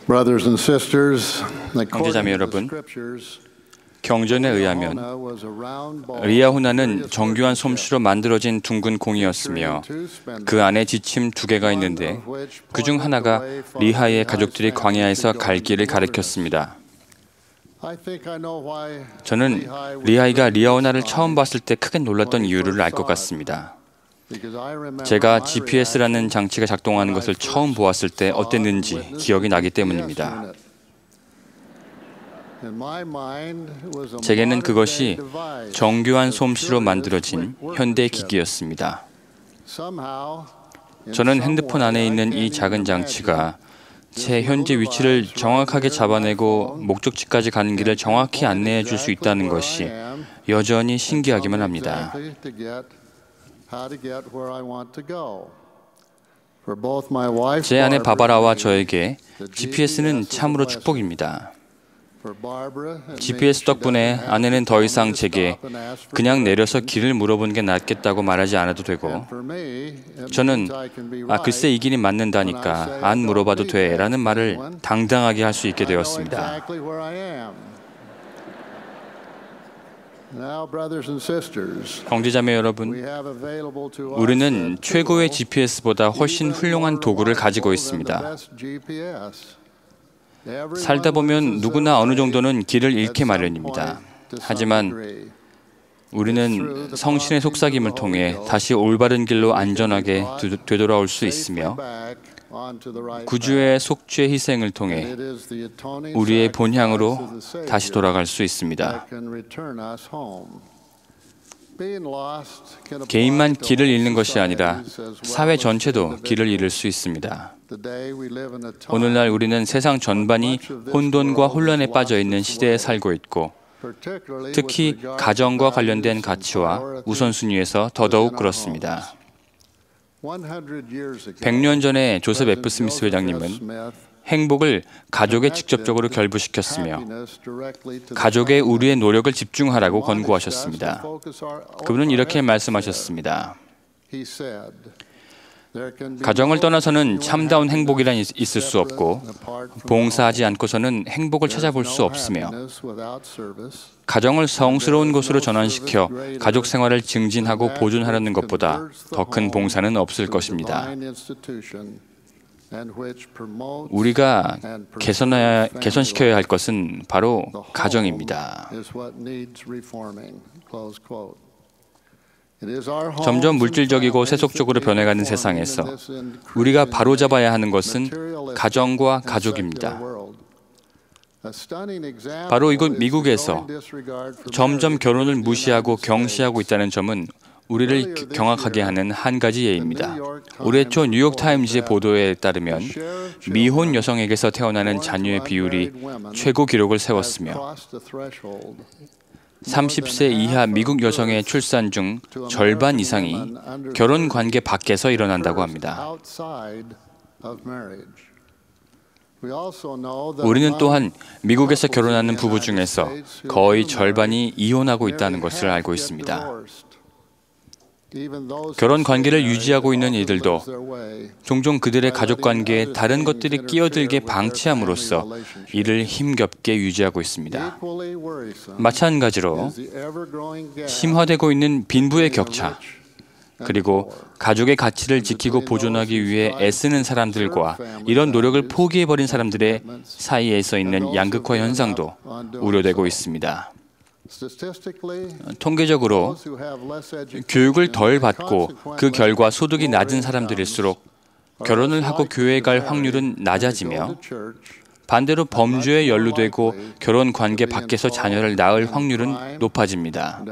Brothers and sisters, 형제자매 according to the 여러분, scriptures, 경전에 의하면 리아호나는 정교한 솜씨로 만들어진 둥근 공이었으며 그 안에 지침 2개가 있는데 그중 하나가 리하의 가족들이 광야에서 갈 길을 가리켰습니다. 저는 리하이가 리아호나를 처음 봤을 때 크게 놀랐던 이유를 알 것 같습니다. 제가 GPS라는 장치가 작동하는 것을 처음 보았을 때 어땠는지 기억이 나기 때문입니다. 제게는 그것이 정교한 솜씨로 만들어진 현대 기기였습니다. 저는 핸드폰 안에 있는 이 작은 장치가 제 현재 위치를 정확하게 잡아내고 목적지까지 가는 길을 정확히 안내해 줄 수 있다는 것이 여전히 신기하기만 합니다. 제 아내 바바라와 저에게 GPS는 참으로 축복입니다. GPS 덕분에 아내는 더 이상 제게 그냥 내려서 길을 물어보는 게 낫겠다고 말하지 않아도 되고, 저는 글쎄 이 길이 맞는다니까 안 물어봐도 돼 라는 말을 당당하게 할 수 있게 되었습니다. 형제자매 여러분, 우리는 최고의 GPS보다 훨씬 훌륭한 도구를 가지고 있습니다. 살다 보면 누구나 어느 정도는 길을 잃게 마련입니다. 하지만 우리는 성신의 속삭임을 통해 다시 올바른 길로 안전하게 되돌아올 수 있으며 구주의 속죄 희생을 통해 우리의 본향으로 다시 돌아갈 수 있습니다. 개인만 길을 잃는 것이 아니라 사회 전체도 길을 잃을 수 있습니다. 오늘날 우리는 세상 전반이 혼돈과 혼란에 빠져 있는 시대에 살고 있고, 특히 가정과 관련된 가치와 우선순위에서 더더욱 그렇습니다. 100년 전에 조셉 F. 스미스 회장님은 행복을 가족에 직접적으로 결부시켰으며 가족에 우리의 노력을 집중하라고 권고하셨습니다. 그분은 이렇게 말씀하셨습니다. 가정을 떠나서는 참다운 행복이란 있을 수 없고, 봉사하지 않고서는 행복을 찾아볼 수 없으며, 가정을 성스러운 곳으로 전환시켜 가족 생활을 증진하고 보존하려는 것보다 더 큰 봉사는 없을 것입니다. 우리가 개선시켜야 할 것은 바로 가정입니다. 점점 물질적이고 세속적으로 변해가는 세상에서 우리가 바로잡아야 하는 것은 가정과 가족입니다. 바로 이곳 미국에서 점점 결혼을 무시하고 경시하고 있다는 점은 우리를 경악하게 하는 한 가지 예입니다. 올해 초 뉴욕타임즈의 보도에 따르면 미혼 여성에게서 태어나는 자녀의 비율이 최고 기록을 세웠으며 30세 이하 미국 여성의 출산 중 절반 이상이 결혼 관계 밖에서 일어난다고 합니다. 우리는 또한 미국에서 결혼하는 부부 중에서 거의 절반이 이혼하고 있다는 것을 알고 있습니다. 결혼 관계를 유지하고 있는 이들도 종종 그들의 가족 관계에 다른 것들이 끼어들게 방치함으로써 이를 힘겹게 유지하고 있습니다. 마찬가지로 심화되고 있는 빈부의 격차, 그리고 가족의 가치를 지키고 보존하기 위해 애쓰는 사람들과 이런 노력을 포기해버린 사람들의 사이에서 있는 양극화 현상도 우려되고 있습니다. 통계적으로 교육을 덜 받고 그 결과 소득이 낮은 사람들일수록 결혼을 하고 교회에 갈 확률은 낮아지며, 반대로 범죄에 연루되고 결혼 관계 밖에서 자녀를 낳을 확률은 높아집니다.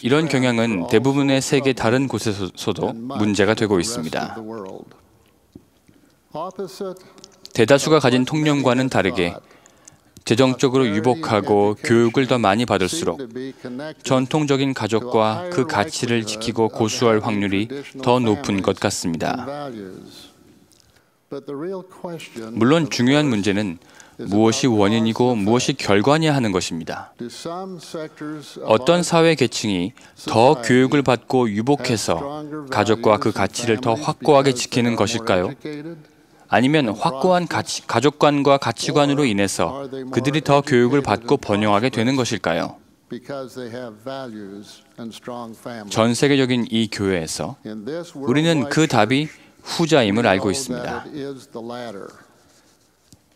이런 경향은 대부분의 세계 다른 곳에서도 문제가 되고 있습니다. 대다수가 가진 통념과는 다르게 재정적으로 유복하고 교육을 더 많이 받을수록 전통적인 가족과 그 가치를 지키고 고수할 확률이 더 높은 것 같습니다. 물론 중요한 문제는 무엇이 원인이고 무엇이 결과냐 하는 것입니다. 어떤 사회 계층이 더 교육을 받고 유복해서 가족과 그 가치를 더 확고하게 지키는 것일까요? 아니면 확고한 가족관과 가치관으로 인해서 그들이 더 교육을 받고 번영하게 되는 것일까요? 전 세계적인 이 교회에서 우리는 그 답이 후자임을 알고 있습니다.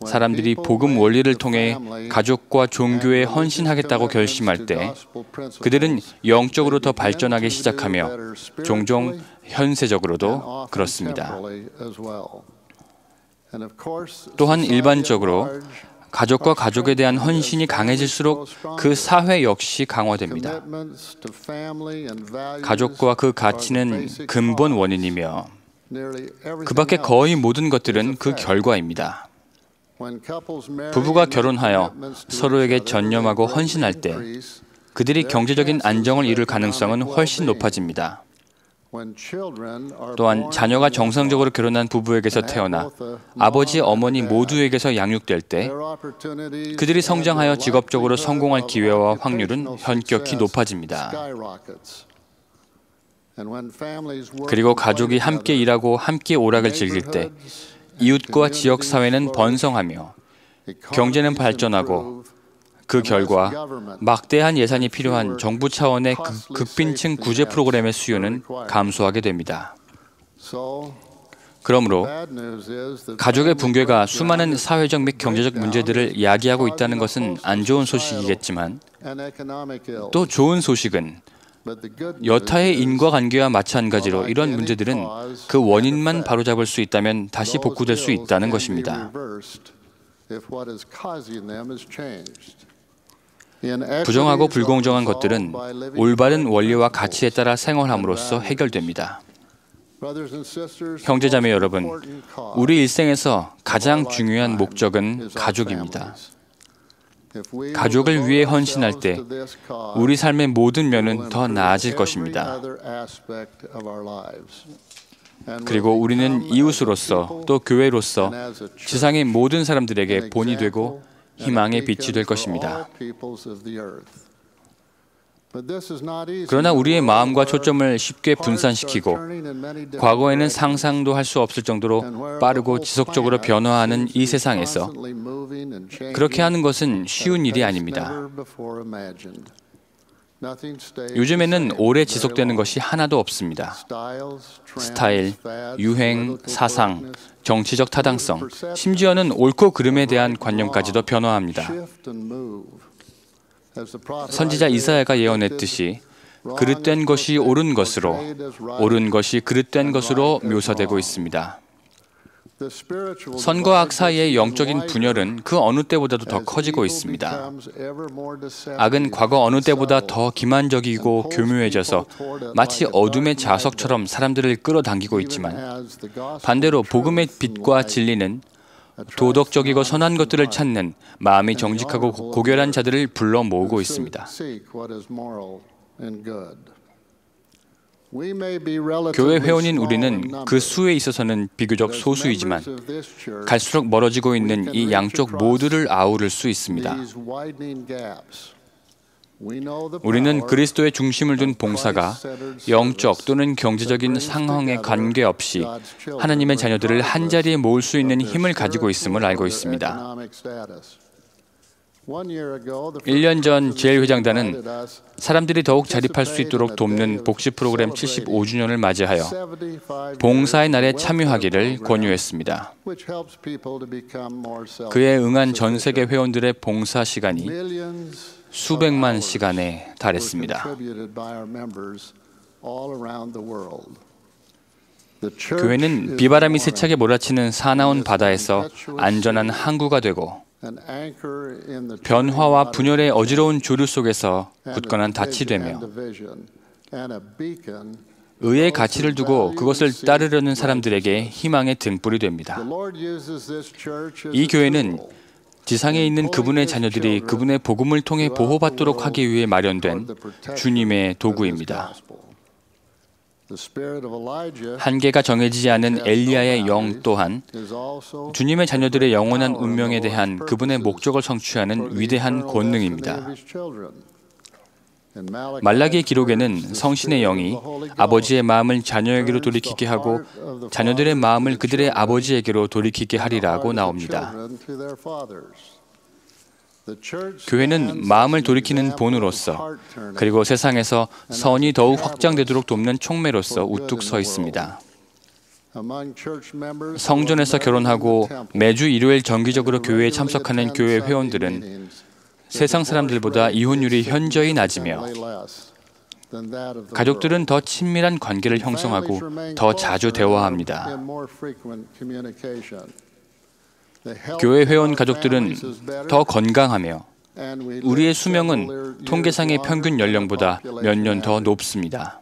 사람들이 복음 원리를 통해 가족과 종교에 헌신하겠다고 결심할 때 그들은 영적으로 더 발전하기 시작하며 종종 현세적으로도 그렇습니다. 또한 일반적으로 가족과 가족에 대한 헌신이 강해질수록 그 사회 역시 강화됩니다. 가족과 그 가치는 근본 원인이며 그 밖의 거의 모든 것들은 그 결과입니다. 부부가 결혼하여 서로에게 전념하고 헌신할 때 그들이 경제적인 안정을 이룰 가능성은 훨씬 높아집니다. 또한 자녀가 정상적으로 결혼한 부부에게서 태어나 아버지, 어머니 모두에게서 양육될 때 그들이 성장하여 직업적으로 성공할 기회와 확률은 현격히 높아집니다. 그리고 가족이 함께 일하고 함께 오락을 즐길 때 이웃과 지역사회는 번성하며 경제는 발전하고 그 결과 막대한 예산이 필요한 정부 차원의 극빈층 구제 프로그램의 수요는 감소하게 됩니다. 그러므로 가족의 붕괴가 수많은 사회적 및 경제적 문제들을 야기하고 있다는 것은 안 좋은 소식이겠지만 또 좋은 소식은 여타의 인과관계와 마찬가지로 이런 문제들은 그 원인만 바로잡을 수 있다면 다시 복구될 수 있다는 것입니다. 부정하고 불공정한 것들은 올바른 원리와 가치에 따라 생활함으로써 해결됩니다. 형제자매 여러분, 우리 일생에서 가장 중요한 목적은 가족입니다. 가족을 위해 헌신할 때 우리 삶의 모든 면은 더 나아질 것입니다. 그리고 우리는 이웃으로서 또 교회로서 지상의 모든 사람들에게 본이 되고 희망의 빛이 될 것입니다. 그러나 우리의 마음과 초점을 쉽게 분산시키고 과거에는 상상도 할 수 없을 정도로 빠르고 지속적으로 변화하는 이 세상에서 그렇게 하는 것은 쉬운 일이 아닙니다. 요즘에는 오래 지속되는 것이 하나도 없습니다. 스타일, 유행, 사상, 정치적 타당성, 심지어는 옳고 그름에 대한 관념까지도 변화합니다. 선지자 이사야가 예언했듯이 그릇된 것이 옳은 것으로, 옳은 것이 그릇된 것으로 묘사되고 있습니다. 선과 악 사이의 영적인 분열은 그 어느 때보다도 더 커지고 있습니다. 악은 과거 어느 때보다 더 기만적이고 교묘해져서 마치 어둠의 자석처럼 사람들을 끌어당기고 있지만 반대로 복음의 빛과 진리는 도덕적이고 선한 것들을 찾는 마음이 정직하고 고결한 자들을 불러 모으고 있습니다. 교회 회원인 우리는 그 수에 있어서는 비교적 소수이지만 갈수록 멀어지고 있는 이 양쪽 모두를 아우를 수 있습니다. 우리는 그리스도의 중심을 둔 봉사가 영적 또는 경제적인 상황에 관계없이 하나님의 자녀들을 한자리에 모을 수 있는 힘을 가지고 있음을 알고 있습니다. 1년 전 제1회장단은 사람들이 더욱 자립할 수 있도록 돕는 복지 프로그램 75주년을 맞이하여 봉사의 날에 참여하기를 권유했습니다. 그에 응한 전 세계 회원들의 봉사 시간이 수백만 시간에 달했습니다. 교회는 비바람이 세차게 몰아치는 사나운 바다에서 안전한 항구가 되고 변화와 분열의 어지러운 조류 속에서 굳건한 닻이 되며 의의 가치를 두고 그것을 따르려는 사람들에게 희망의 등불이 됩니다. 이 교회는 지상에 있는 그분의 자녀들이 그분의 복음을 통해 보호받도록 하기 위해 마련된 주님의 도구입니다. 한계가 정해지지 않은 엘리야의 영 또한 주님의 자녀들의 영원한 운명에 대한 그분의 목적을 성취하는 위대한 권능입니다. 말라기의 기록에는 성신의 영이 아버지의 마음을 자녀에게로 돌이키게 하고 자녀들의 마음을 그들의 아버지에게로 돌이키게 하리라고 나옵니다. 교회는 마음을 돌이키는 본으로서 그리고 세상에서 선이 더욱 확장되도록 돕는 촉매로서 우뚝 서 있습니다. 성전에서 결혼하고 매주 일요일 정기적으로 교회에 참석하는 교회 회원들은 세상 사람들보다 이혼율이 현저히 낮으며 가족들은 더 친밀한 관계를 형성하고 더 자주 대화합니다. 교회 회원 가족들은 더 건강하며 우리의 수명은 통계상의 평균 연령보다 몇 년 더 높습니다.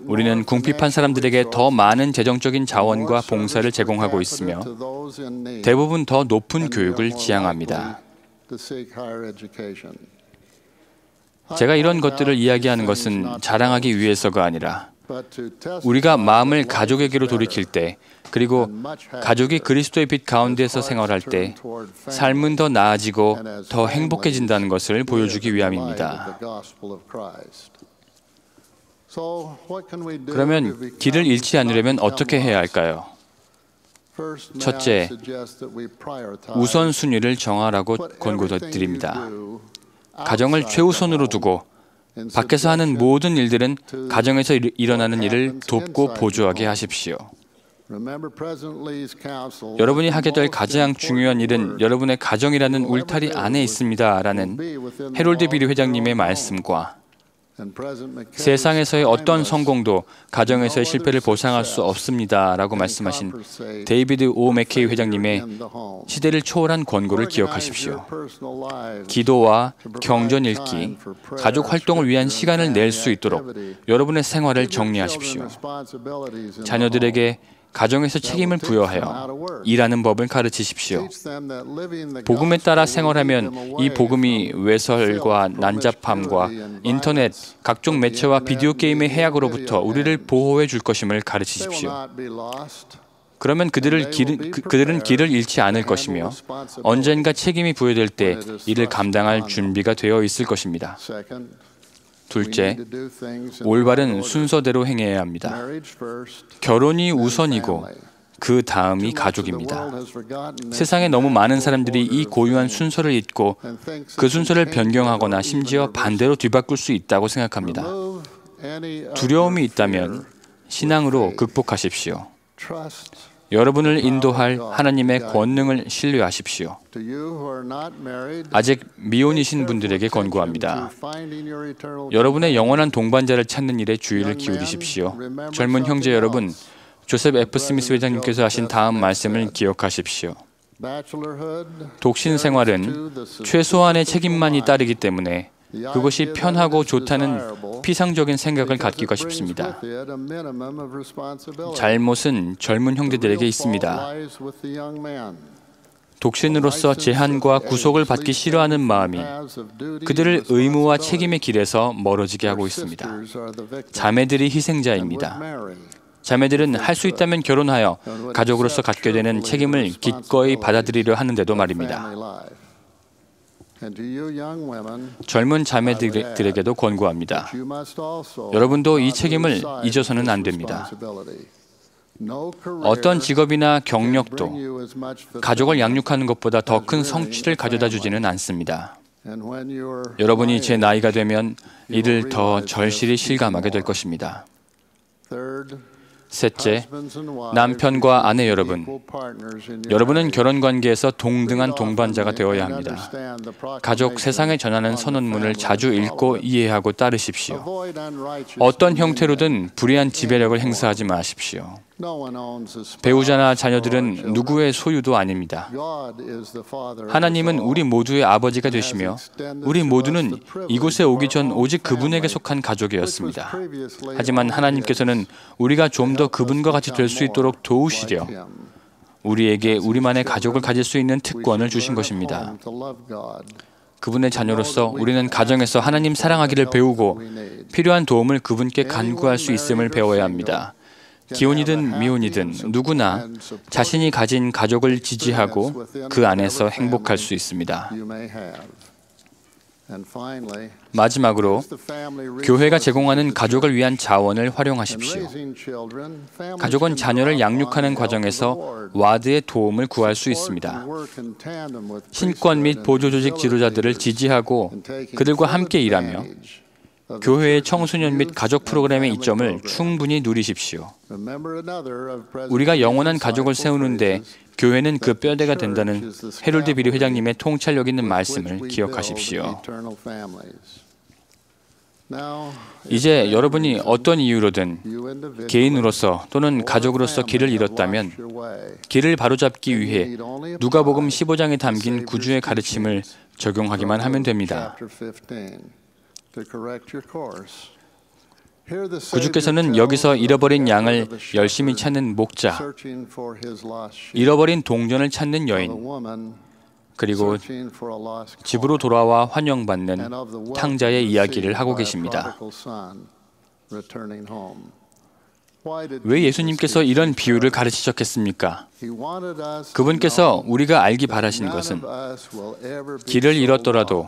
우리는 궁핍한 사람들에게 더 많은 재정적인 자원과 봉사를 제공하고 있으며 대부분 더 높은 교육을 지향합니다. 제가 이런 것들을 이야기하는 것은 자랑하기 위해서가 아니라 우리가 마음을 가족에게로 돌이킬 때 그리고 가족이 그리스도의 빛 가운데서 생활할 때 삶은 더 나아지고 더 행복해진다는 것을 보여주기 위함입니다. 그러면 길을 잃지 않으려면 어떻게 해야 할까요? 첫째, 우선순위를 정하라고 권고드립니다. 가정을 최우선으로 두고 밖에서 하는 모든 일들은 가정에서 일어나는 일을 돕고 보조하게 하십시오. 여러분이 하게 될 가장 중요한 일은 여러분의 가정이라는 울타리 안에 있습니다. 라는 해롤드 비리 회장님의 말씀과 세상에서의 어떤 성공도 가정에서의 실패를 보상할 수 없습니다. 라고 말씀하신 데이비드 오 맥케이 회장님의 시대를 초월한 권고를 기억하십시오. 기도와 경전 읽기, 가족 활동을 위한 시간을 낼 수 있도록 여러분의 생활을 정리하십시오. 자녀들에게 가정에서 책임을 부여하여 일하는 법을 가르치십시오. 복음에 따라 생활하면 이 복음이 외설과 난잡함과 인터넷, 각종 매체와 비디오 게임의 해악으로부터 우리를 보호해 줄 것임을 가르치십시오. 그러면 그들은 길을 잃지 않을 것이며 언젠가 책임이 부여될 때 이를 감당할 준비가 되어 있을 것입니다. 둘째, 올바른 순서대로 행해야 합니다. 결혼이 우선이고 그 다음이 가족입니다. 세상에 너무 많은 사람들이 이 고유한 순서를 잊고 그 순서를 변경하거나 심지어 반대로 뒤바꿀 수 있다고 생각합니다. 두려움이 있다면 신앙으로 극복하십시오. 여러분을 인도할 하나님의 권능을 신뢰하십시오. 아직 미혼이신 분들에게 권고합니다. 여러분의 영원한 동반자를 찾는 일에 주의를 기울이십시오. 젊은 형제 여러분, 조셉 F. 스미스 회장님께서 하신 다음 말씀을 기억하십시오. 독신 생활은 최소한의 책임만이 따르기 때문에 그것이 편하고 좋다는 피상적인 생각을 갖기가 쉽습니다. 잘못은 젊은 형제들에게 있습니다. 독신으로서 제한과 구속을 받기 싫어하는 마음이 그들을 의무와 책임의 길에서 멀어지게 하고 있습니다. 자매들이 희생자입니다. 자매들은 할 수 있다면 결혼하여 가족으로서 갖게 되는 책임을 기꺼이 받아들이려 하는데도 말입니다. 젊은 자매들에게도 권고합니다. 여러분도 이 책임을 잊어서는 안 됩니다. 어떤 직업이나 경력도 가족을 양육하는 것보다 더 큰 성취를 가져다 주지는 않습니다. 여러분이 제 나이가 되면 이를 더 절실히 실감하게 될 것입니다. 셋째, 남편과 아내 여러분, 여러분은 결혼관계에서 동등한 동반자가 되어야 합니다. 가족 세상에 전하는 선언문을 자주 읽고 이해하고 따르십시오. 어떤 형태로든 불의한 지배력을 행사하지 마십시오. 배우자나 자녀들은 누구의 소유도 아닙니다. 하나님은 우리 모두의 아버지가 되시며 우리 모두는 이곳에 오기 전 오직 그분에게 속한 가족이었습니다. 하지만 하나님께서는 우리가 좀 더 그분과 같이 될 수 있도록 도우시려 우리에게 우리만의 가족을 가질 수 있는 특권을 주신 것입니다. 그분의 자녀로서 우리는 가정에서 하나님 사랑하기를 배우고 필요한 도움을 그분께 간구할 수 있음을 배워야 합니다. 기혼이든 미혼이든 누구나 자신이 가진 가족을 지지하고 그 안에서 행복할 수 있습니다. 마지막으로 교회가 제공하는 가족을 위한 자원을 활용하십시오. 가족은 자녀를 양육하는 과정에서 와드의 도움을 구할 수 있습니다. 신권 및 보조조직 지도자들을 지지하고 그들과 함께 일하며 교회의 청소년 및 가족 프로그램의 이점을 충분히 누리십시오. 우리가 영원한 가족을 세우는데 교회는 그 뼈대가 된다는 해롤드 비리 회장님의 통찰력 있는 말씀을 기억하십시오. 이제 여러분이 어떤 이유로든 개인으로서 또는 가족으로서 길을 잃었다면 길을 바로잡기 위해 누가복음 15장에 담긴 구주의 가르침을 적용하기만 하면 됩니다. 구주께서는 여기서 잃어버린 양을 열심히 찾는 목자, 잃어버린 동전을 찾는 여인, 그리고 집으로 돌아와 환영받는 탕자의 이야기를 하고 계십니다. 왜 예수님께서 이런 비유를 가르치셨겠습니까? 그분께서 우리가 알기 바라신 것은 길을 잃었더라도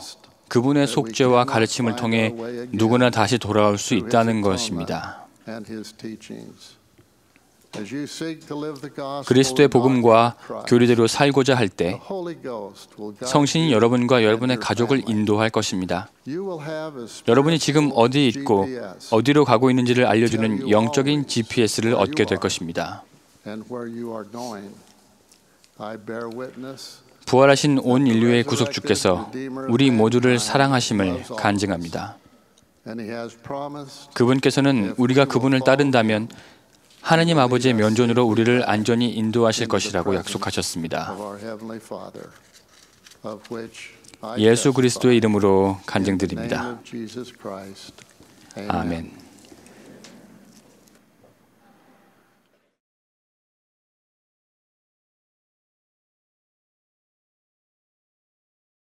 그분의 속죄와 가르침을 통해 누구나 다시 돌아올 수 있다는 것입니다. 그리스도의 복음과 교리대로 살고자 할 때 성신이 여러분과 여러분의 가족을 인도할 것입니다. 여러분이 지금 어디 있고 어디로 가고 있는지를 알려주는 영적인 GPS를 얻게 될 것입니다. 부활하신 온 인류의 구속주께서 우리 모두를 사랑하심을 간증합니다. 그분께서는 우리가 그분을 따른다면 하나님 아버지의 면전으로 우리를 안전히 인도하실 것이라고 약속하셨습니다. 예수 그리스도의 이름으로 간증드립니다. 아멘.